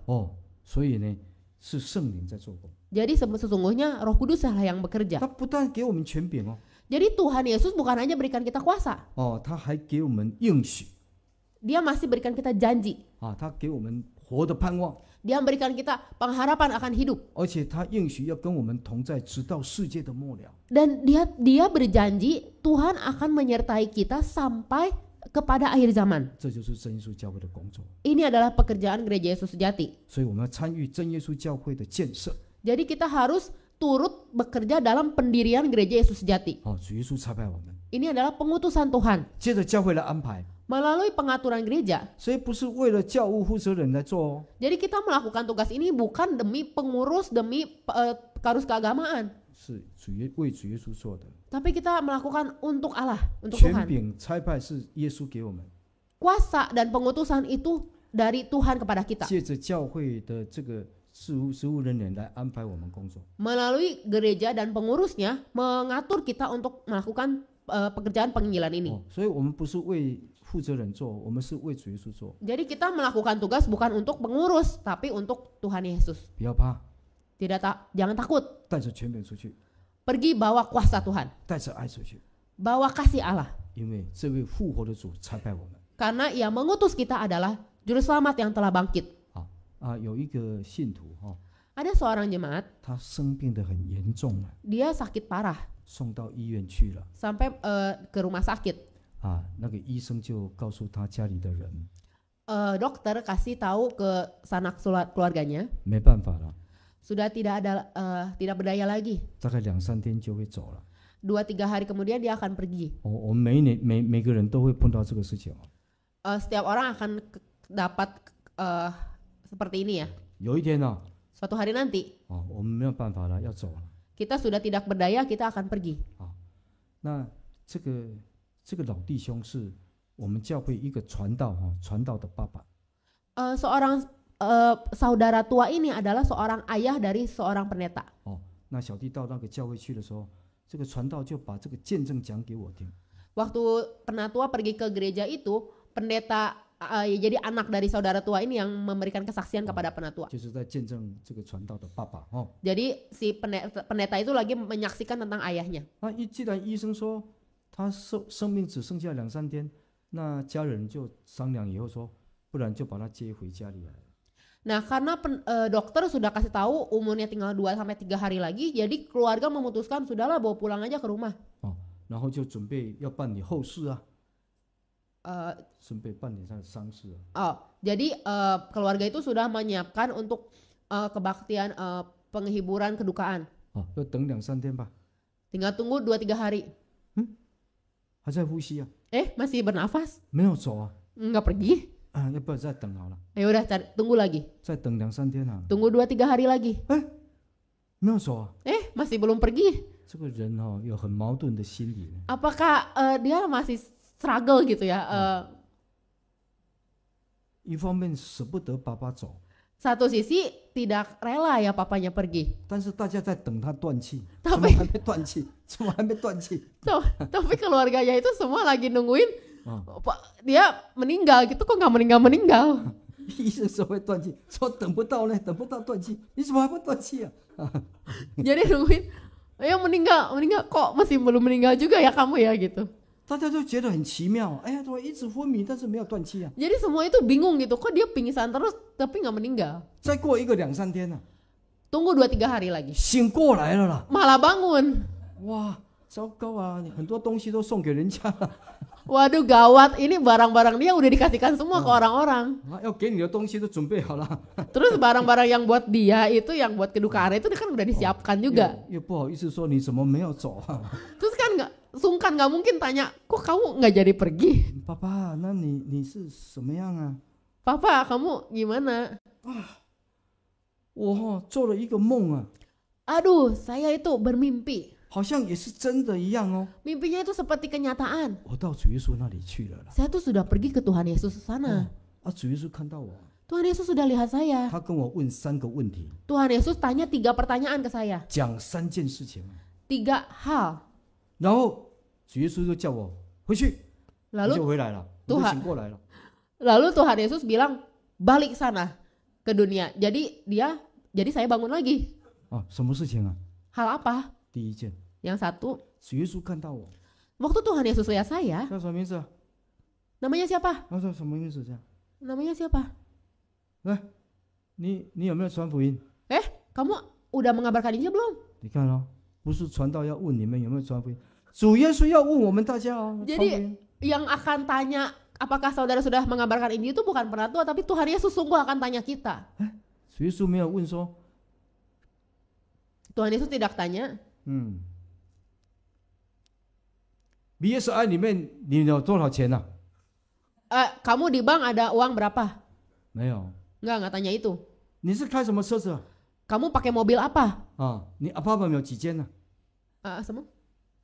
所以呢是圣灵在做工。 Jadi sesungguhnya Roh Kudus lah yang bekerja. 他不但给我们权柄 Jadi Tuhan Yesus bukan hanya berikan kita kuasa, 他还给我们应许 Dia masih berikan kita janji. 他给我们活的盼望， Dia memberikan kita pengharapan akan hidup. 而且他应许要跟我们同在，直到世界的末了。 Dan dia berjanji Tuhan akan menyertai kita sampai kepada akhir zaman. 这就是真耶稣教会的工作， Ini adalah pekerjaan gereja Yesus sejati. 所以我们要参与真耶稣教会的建设。 Jadi kita harus turut bekerja dalam pendirian gereja Yesus sejati. 主耶稣差派我们， Ini adalah pengutusan Tuhan 接着教会来安排， melalui pengaturan gereja. 所以不是为了教务负责人来做 Jadi kita melakukan tugas ini bukan demi pengurus, demi karus keagamaan, 是为主耶稣做的。 tapi kita melakukan untuk Allah, untuk 权 Tuhan. 柄差派是耶稣给我们， Kuasa dan pengutusan itu dari Tuhan kepada kita 借着教会的这个事务人员来安排我们工作。 melalui gereja dan pengurusnya mengatur kita untuk melakukan pekerjaan penginjilan ini. 所以我们不是为负责人做，我们是为主耶稣做。 Jadi kita melakukan tugas bukan untuk pengurus, tapi untuk Tuhan Yesus. 不要怕， Jangan takut. 带着权柄出去， Pergi bawa kuasa Tuhan, 带着爱出去， bawa kasih Allah. 因为这位复活的主差派我们。 Karena yang mengutus kita adalah juru selamat yang telah bangkit. 有一个信徒Ada seorang jemaat, 他生病得很严重了， dia sakit parah 送到医院去了。 sampai ke rumah sakit. 那个医生就告诉他家里的人， Dokter kasih tahu ke sanak keluarganya, 没办法了， sudah tidak berdaya lagi. 大概2-3天就会走了。 2-3 hari kemudian dia akan pergi. 我们每个人都会碰到这个事情。 Setiap orang akan dapat seperti ini ya. 有一天呢， Suatu hari nanti 我们没有办法了，要走了。 kita sudah tidak berdaya, kita akan pergi. 那这个老弟兄是我们教会一个传道的爸爸。 Seorang saudara tua ini adalah seorang ayah dari seorang pendeta. 那小弟到那个教会去的时候，这个传道就把这个见证讲给我听。 Waktu penatua pergi ke gereja itu, pendeta jadi anak dari saudara tua ini yang memberikan kesaksian kepada penatua. 就是在见证这个传道的爸爸。 Jadi si pendeta itu lagi menyaksikan tentang ayahnya. 既然医生说他生命只剩下2-3天，那家人就商量以后说，不然就把他接回家里来。 Nah, karena dokter sudah kasih tahu umurnya tinggal 2-3 hari lagi, jadi keluarga memutuskan sudahlah bawa pulang aja ke rumah. 然后就准备要办理后事啊， 准备办理他的丧事啊。 Jadi keluarga itu sudah menyiapkan untuk kebaktian penghiburan kedukaan. 要等2-3天吧。 Tinggal tunggu 2-3 hari. 还在呼吸啊？ Masih bernafas? 没有走啊？ Nggak pergi? 要不然再等好了， Ya udah tunggu lagi. 再等2-3天啊。 Tunggu 2-3 hari lagi. 没有走啊？ Masih belum pergi. 这个人有很矛盾的心理。 Apakah dia masih struggle gitu ya? 一方面舍不得爸爸走， Satu sisi tidak rela ya papanya pergi. 但是大家在等他断气， Tapi- 怎么还没断气？怎么还没断气？ Tapi keluarganya itu semua lagi nungguin 啊， dia meninggal gitu, kok nggak meninggal. 医生说会断气，说等不到呢，等不到断气，你怎么还不断气啊？ Jadi nungguin, ayo meninggal, kok masih belum meninggal juga ya kamu ya gitu. 大家就觉得很奇妙，哎呀，怎么一直昏迷，但是没有断气啊？ Jadi semua itu bingung gitu, kok dia pingsan terus tapi nggak meninggal. 再过一个2-3天呢、 Tunggu 2-3 hari lagi. 醒过来了啦！ Malah bangun. 哇，糟糕啊，很多东西都送给人家了， Waduh gawat, ini barang-barang dia udah dikasihkan semua ke orang-orang. 要给你的东西都准备好了， Terus barang-barang yang buat dia itu, yang buat kedukaan itu kan udah disiapkan juga. 又不好意思说你怎么没有走啊？ Terus kan sungkan nggak mungkin tanya, kok kamu nggak jadi pergi? 爸爸，那你是什么样啊？ Papa, kamu gimana? 我做了一个梦啊， Aduh, saya itu bermimpi. 好像也是真的一样哦。 Mimpinya itu seperti kenyataan. 我到主耶稣那里去了啦。 Saya tuh sudah pergi ke Tuhan Yesus sana. 主耶稣看到我， Tuhan Yesus sudah lihat saya. 他跟我问3个问题， Tuhan Yesus tanya 3 pertanyaan ke saya. 讲3件事情， 3 hal. 然后主耶稣就叫我回去，我 Lalu 就回来了，我就 Tuhan 醒过来了。 lalu Tuhan Yesus bilang balik sana ke dunia. Jadi saya bangun lagi. 什么事情啊？ Hal apa? 第一件， Yang satu, 主耶稣看到我， waktu Tuhan Yesus lihat saya, 叫什么名字啊？ namanya siapa? 他说什么名字？这样， Namanya siapa? 来，你有没有传福音？ Kamu udah mengabarkan Injil belum? 你看哦，不是传道要问你们有没有传福音，主耶稣要问我们大家哦。传福 Jadi 音 yang akan tanya apakah saudara sudah mengabarkan Injil itu bukan penatua, tapi Tuhan Yesus sungguh akan tanya kita. 主耶稣没有问说， Tuhan Yesus tidak tanya, BSI 里面你有多少钱呢、kamu di bank ada uang berapa? 没有。 Nggak tanya itu. 你是开什么车子啊？ Kamu pakai mobil apa? 你 apartment 有几间呢、 什么?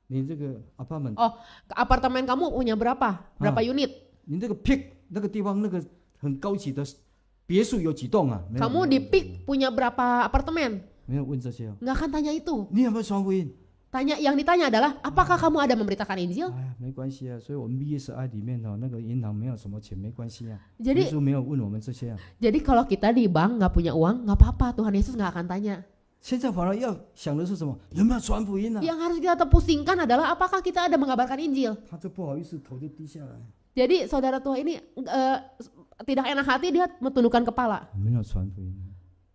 你这个 apartment， Oh, apartemen kamu punya berapa? Berapa unit? 你那个 Peak 那个地方那个很高级的别墅有几栋啊？没有 Kamu 没 di 有 PIK punya berapa apartemen? 没有问这些哦。 Nggak akan tanya itu. 你有没有传福音？ Yang ditanya adalah, apakah kamu ada memberitakan Injil? 哎呀，没关系啊。所以我们 BSI 里面那个银行没有什么钱，没关系啊。 Jadi 耶稣没有问我们这些啊。 Jadi kalau kita di bank nggak punya uang, nggak apa-apa, Tuhan Yesus nggak akan tanya. 现在反而要想的是什么？有没有传福音啊？ Yang harus kita terpusingkan adalah apakah kita ada mengabarkan Injil. 他就不好意思，头就低下来。 Jadi saudara tua ini tidak enak hati, dia menundukkan kepala. 没有传福音，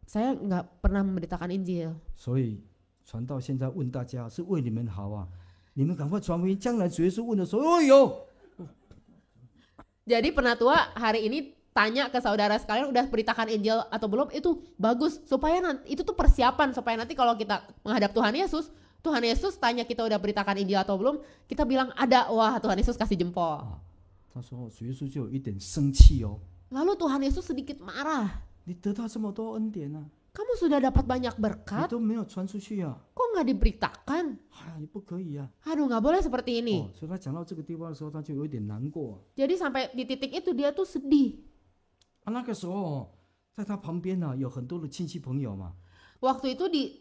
Saya nggak pernah memberitakan Injil. 所以传道现在问大家是为你们好啊，你们赶快传福音。将来主耶稣问的时候，哦有。 Jadi penatua hari ini tanya ke saudara sekalian udah beritakan Injil atau belum, itu bagus supaya nanti itu tuh persiapan supaya nanti kalau kita menghadap Tuhan Yesus tanya kita udah beritakan Injil atau belum, kita bilang ada, wah Tuhan Yesus kasih jempol. 他说主耶稣就有一点生气哦， Lalu Tuhan Yesus sedikit marah. 你得到这么多恩典啊， Kamu sudah dapat banyak 你 berkat, 都没有传出去啊， kok nggak diberitakan? 哎呀，你不可以啊。 Aduh nggak boleh seperti ini. 所以他讲到这个地方的时候，他就有一点难过 Jadi sampai di titik itu dia tuh sedih. 那个时候在他旁边呢、有很多的亲戚朋友嘛， Waktu itu di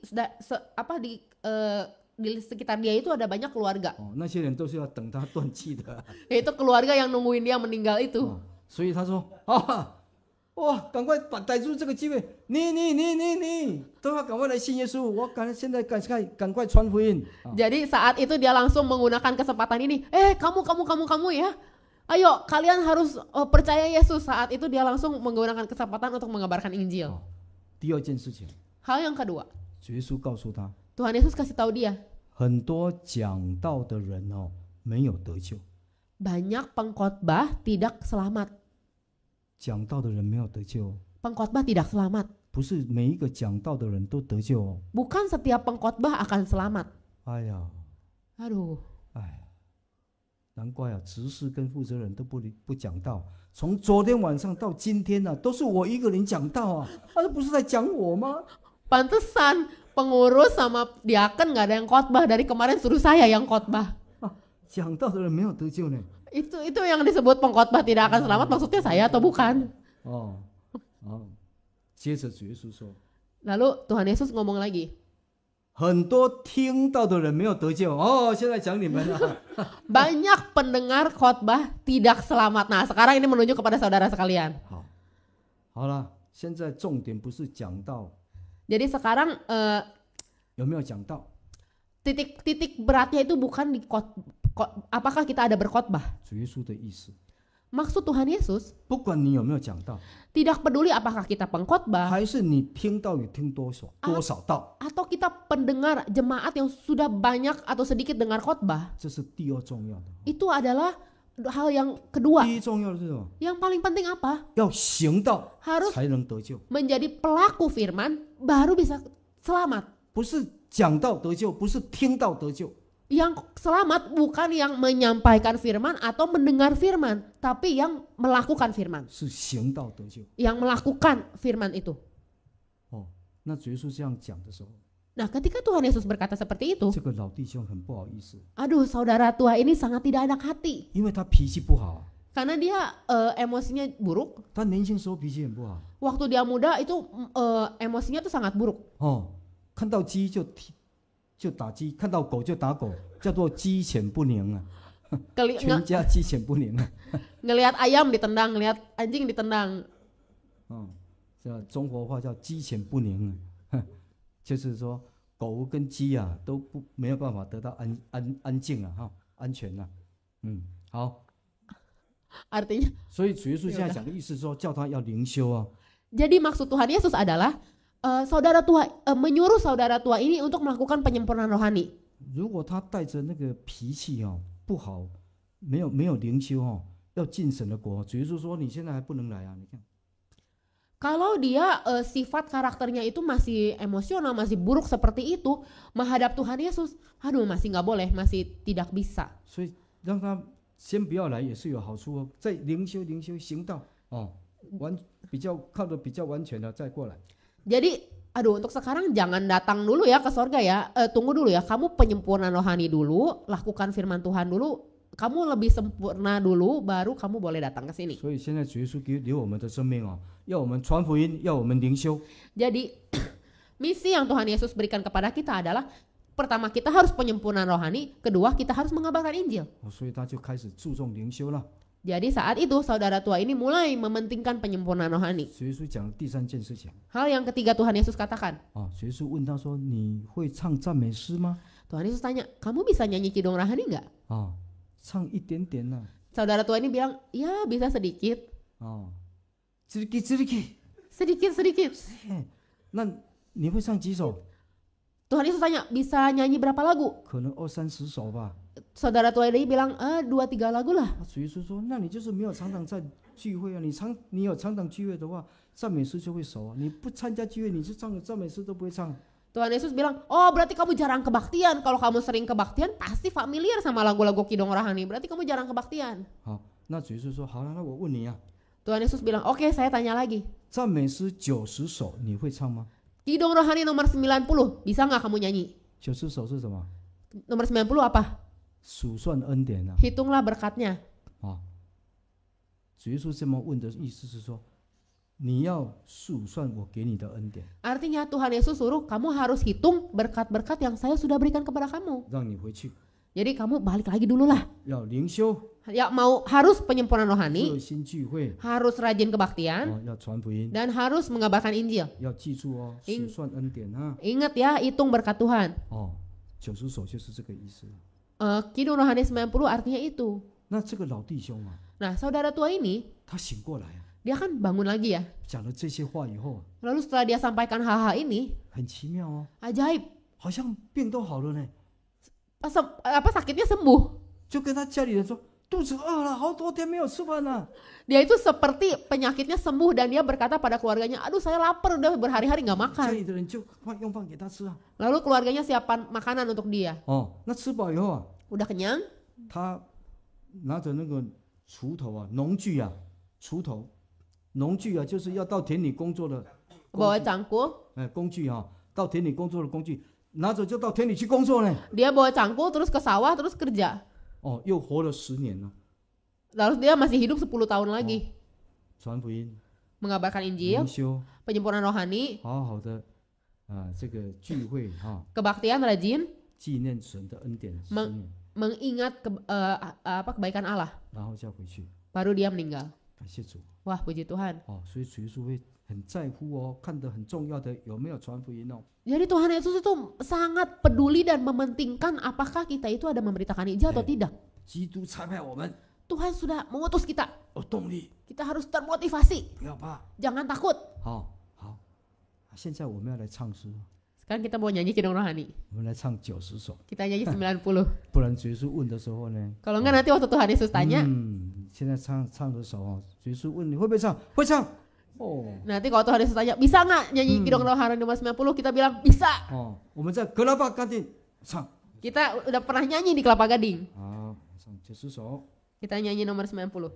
sekitar dia itu ada banyak keluarga. 那些人都是要等他断气的， Yaitu keluarga yang nungguin dia meninggal itu. 所以他说哇，赶快逮住这个机会，你都要赶快来信耶稣，我现在赶快传福音。Jadi saat itu dia langsung menggunakan kesempatan ini. Kamu ya. Ayo kalian harus percaya Yesus. Saat itu dia langsung menggunakan kesempatan untuk mengabarkan Injil. 第二件事情， Hal yang kedua, 耶稣告诉他， Tuhan Yesus kasih tahu dia, 很多讲道的人没有得救， banyak pengkhotbah tidak selamat. 讲道的人没有得救， Pengkhotbah tidak selamat. 不是每一个讲道的人都得救哦。 Bukan setiap pengkhotbah akan selamat. 哎呀， Aduh, 难怪啊，执事跟负责人都不讲道。从昨天晚上到今天都是我一个人讲道啊，这不是在讲我吗？ pantesan pengurus sama diaken nggak ada yang khotbah. Dari kemarin suruh saya yang khotbah. 讲道的人没有得救呢。 Itu yang disebut pengkhotbah tidak akan selamat. Maksudnya saya atau bukan? 接着主耶稣说， Lalu Tuhan Yesus ngomong lagi, 很多听到的人没有得救。现在讲你们了。 banyak pendengar khotbah tidak selamat. Nah, sekarang ini menunjuk kepada saudara sekalian. 好了，现在重点不是讲道， Jadi sekarang 有没有讲道？ titik beratnya itu bukan di apakah kita ada berkhotbah. 主耶稣的意思， Maksud Tuhan Yesus 不管你有没有讲道， tidak peduli apakah kita pengkhotbah 还是你听到有听多少道， atau kita pendengar jemaat yang sudah banyak atau sedikit dengar khotbah. 这是第二重要的。 Itu adalah hal yang kedua. 第一重要的是什么？ Yang paling penting apa? 要行道 Harus 才能得救， menjadi pelaku firman baru bisa selamat. 不是讲道得救，不是听到得救。 Yang selamat bukan yang menyampaikan firman atau mendengar firman, tapi yang melakukan firman. 是行道得救。 Yang melakukan firman itu. 那主耶稣这样讲的时候， Nah, ketika Tuhan Yesus berkata seperti itu, 这个老弟兄很不好意思， aduh saudara tua ini sangat tidak enak hati. 因为他脾气不好， Karena dia emosinya buruk. 他年轻时候脾气很不好。 Waktu dia muda itu emosinya tuh sangat buruk. 看到鸡就打鸡，看到狗就打狗，叫做鸡犬不宁啊，全家鸡犬不宁啊。 Ngelihat ayam ditendang, ngelihat anjing ditendang. 这中国话叫鸡犬不宁啊，就是说狗跟鸡啊都没有办法得到安静啊，安全啊。好。 Artinya, 所以主耶稣现在讲的意思说，叫他要灵修啊。 Jadi maksud Tuhan Yesus adalah saudara tua menyuruh saudara tua ini untuk melakukan penyempurnaan rohani. 如果他带着那个脾气不好，没有灵修要进神的国，主耶稣说你现在还不能来啊！你看， Kalau dia sifat karakternya itu masih emosional, masih buruk seperti itu, menghadap Tuhan Yesus, aduh masih nggak boleh, masih tidak bisa. 所以让他先不要来也是有好处哦，在灵修行道靠得比较完全的再过来。 Jadi, aduh untuk sekarang jangan datang dulu ya ke sorga ya, tunggu dulu ya, kamu penyempurnaan rohani dulu, lakukan firman Tuhan dulu, kamu lebih sempurna dulu, baru kamu boleh datang ke sini. 所以现在主耶稣给我们的生命要我们传福音，要我们灵修。 Jadi misi yang Tuhan Yesus berikan kepada kita adalah pertama kita harus penyempurnaan rohani, kedua kita harus mengabarkan Injil. 所以他就开始注重灵修了。 Jadi saat itu saudara tua ini mulai mementingkan penyempurnaan rohani. 主耶稣讲第三件事情。 Hal yang ketiga Tuhan Yesus katakan. 主耶稣问他说：“你会唱赞美诗吗？” Tuhan Yesus tanya, kamu bisa nyanyi kidung rohani nggak? 唱一点点呢。 Saudara tua ini bilang, ya bisa sedikit. Sedikit. 那你会唱几首？ Tuhan Yesus tanya, bisa nyanyi berapa lagu? 可能20-30首吧。 Saudara tua ini bilang, 2-3 lagu lah. 主耶稣说：“那你就是没有常常在聚会啊！你有常常聚会的话，赞美诗就会熟啊。你不参加聚会，你是唱的赞美诗都不会唱。” Tuhan Yesus bilang, oh berarti kamu jarang kebaktian. Kalau kamu sering kebaktian, pasti familiar sama lagu-lagu kidung rohani. Berarti kamu jarang kebaktian. 好，那主耶稣说：“好了，那我问你啊， Tuhan Yesus bilang, oke saya tanya lagi. 赞美诗90首你会唱吗？ Kidung rohani nomor 90, bisa nggak kamu nyanyi? 90首是什么？ Nomor 90 apa? 数算恩典啊！ Hitunglah berkatnya. 主耶稣这么问的意思是说，你要数算我给你的恩典， Artinya Tuhan Yesus suruh kamu harus hitung berkat-berkat yang saya sudah berikan kepada kamu. 让你回去， Jadi kamu balik lagi dulu lah. 要灵修， Ya harus penyempurnaan 热 rohani, 心聚会， harus rajin kebaktian, 要传福音， dan harus mengabarkan Injil. 要记住哦，数算恩典啊。 Ingat ya, hitung berkat Tuhan. 90首就是这个意思。 Kidung rohani 90 artinya itu. 那这个老弟兄啊， Nah, saudara tua ini, 他醒过来啊， dia kan bangun lagi ya. 讲了这些话以后啊， Lalu setelah dia sampaikan hal-hal ini, 很奇妙哦， ajaib. 好像病都好了呢， Sakitnya sembuh. 就跟他家里人说，肚子饿了，好多天没有吃饭了。 Dia itu seperti penyakitnya sembuh dan dia berkata pada keluarganya, aduh saya lapar udah berhari-hari nggak 家 makan. 里的人就用饭给他吃啊。 Lalu keluarganya siapkan makanan untuk dia. 那吃饱以后啊， Udah kenyang, 他拿着那个锄头啊，农具啊，锄头，农具啊，就是要到田里工作的 bawa cangkul. 工具啊，到田里工作的工具，拿着就到田里去工作呢。 Dia bawa cangkul terus ke sawah terus kerja. 又活了10年了， Lalu dia masih hidup 10 tahun lagi. 传福音， Mengabarkan 灵 Injil, 修， penyempurnaan rohani, 好好的这个聚会kebaktian rajin, 纪念神的恩典10 Meng- 年， mengingat kebaikan Allah. 然后再回去， Baru dia meninggal. 感谢主。 Wah, puji Tuhan. 所以主耶稣会很在乎哦，看得很重要的有没有传福音哦。 Jadi Tuhan Yesus itu sangat peduli dan mementingkan apakah kita itu ada memberitakan Injil atau tidak. 基督差派我们 Tuhan sudah mengutus kita. 有动力， Kita harus termotivasi. 不要怕。 Jangan takut. 好，现在我们要来唱诗， Sekarang kita mau nyanyi Kidung Rohani. 我们来唱90首， Kita nyanyi 90. 不然主耶稣问的时候呢， Kalau enggak nanti waktu Tuhan Yesus tanya, 现在唱的首哦，主耶稣问你会不会唱，会唱。 nanti kalau Tuhan Yesus tanya, bisa nggak nyanyi Kidung Rohani nomor 90? Kita bilang bisa. 我们在格拉巴干地唱。 Kita udah pernah nyanyi di Kelapa Gading. 好，唱90首。 Kita nyanyi nomor 90.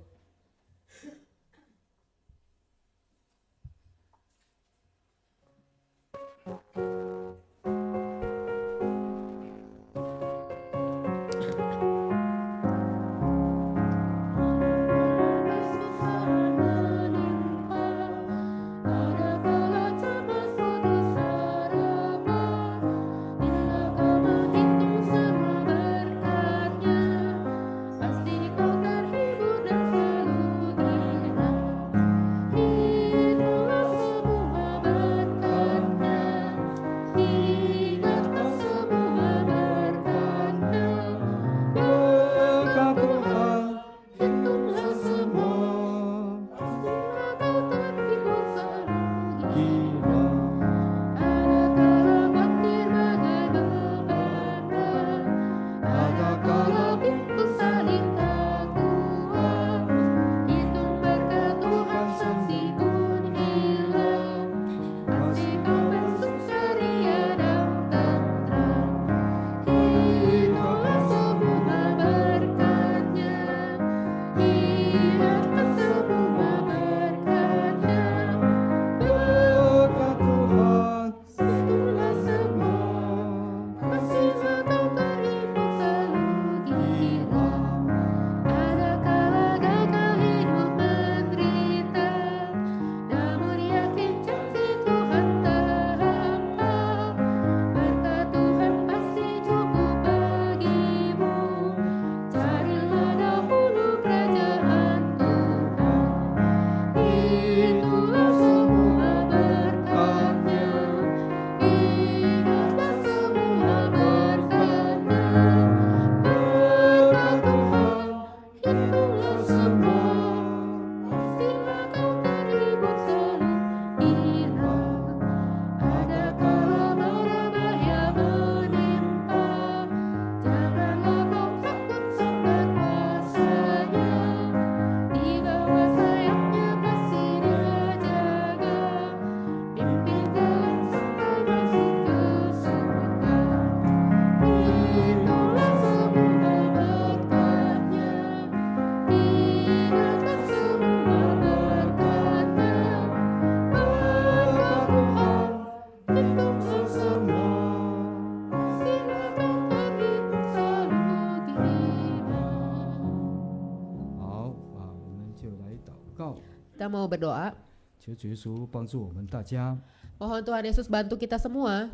Kita mau berdoa. 求主耶稣帮助我们大家 Mohon Tuhan Yesus bantu kita semua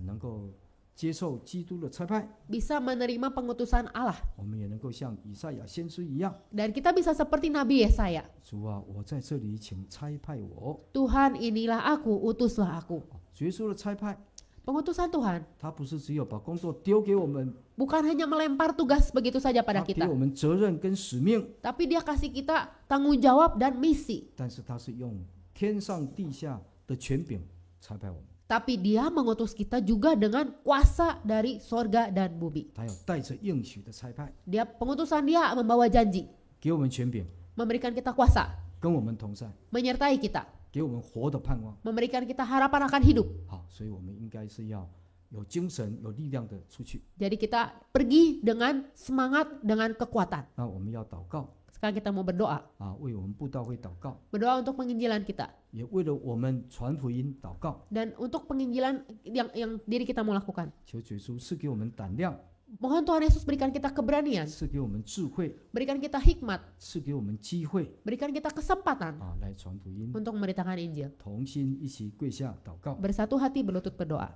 能够接受基督的差派， bisa menerima pengutusan Allah. 我们也能够像以赛亚先知一样， Dan kita bisa seperti Nabi Yesaya. 主啊，我在这里，请差派我。 Tuhan, inilah aku, utuslah aku. 主耶稣的差派， Pengutusan Tuhan 他不是只有把工作丢给我们， bukan hanya melempar tugas begitu saja 他 pada 给 kita, 我们责任跟使命， tapi dia kasih kita tanggung jawab dan misi. 但是他是用天上地下的权柄差派我们， Tapi dia mengutus kita juga dengan kuasa dari sorga dan bumi. 他要带着应许的差派， Dia pengutusan dia membawa janji, 给我们权柄， memberikan kita kuasa, 跟我们同在， menyertai kita, 给我们活的盼望。 memberikan kita harapan akan hidup. 好，所以我们应该是要有精神、有力量的出去。 Jadi kita pergi dengan semangat, dengan kekuatan. 那我们要祷告 Sekarang kita mau berdoa. 啊，为我们布道会祷告， Berdoa untuk penginjilan kita. 也为了我们传福音祷告。 Dan untuk penginjilan yang diri kita mau lakukan. 求主耶稣赐给我们胆量， Mohon Tuhan Yesus berikan kita keberanian, 赐给我们智慧， berikan kita hikmat, 赐给我们机会 berikan kita kesempatan 啊，来传福音。 untuk memberitakan Injil. 同心一起跪下祷告。 Bersatu hati berlutut berdoa.